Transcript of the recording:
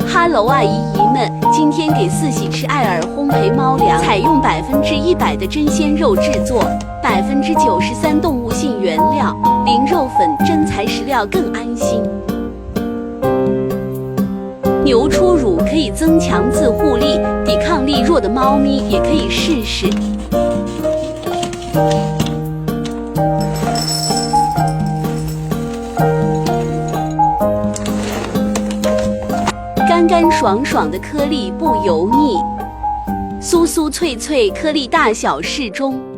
哈喽啊，姨姨们，今天给四喜吃爱尔烘焙猫粮，采用100%的真鲜肉制作，93%动物性原料，零肉粉，真材实料更安心。牛初乳可以增强自护力，抵抗力弱的猫咪也可以试试。干干爽爽的颗粒不油腻，酥酥脆脆，颗粒大小适中。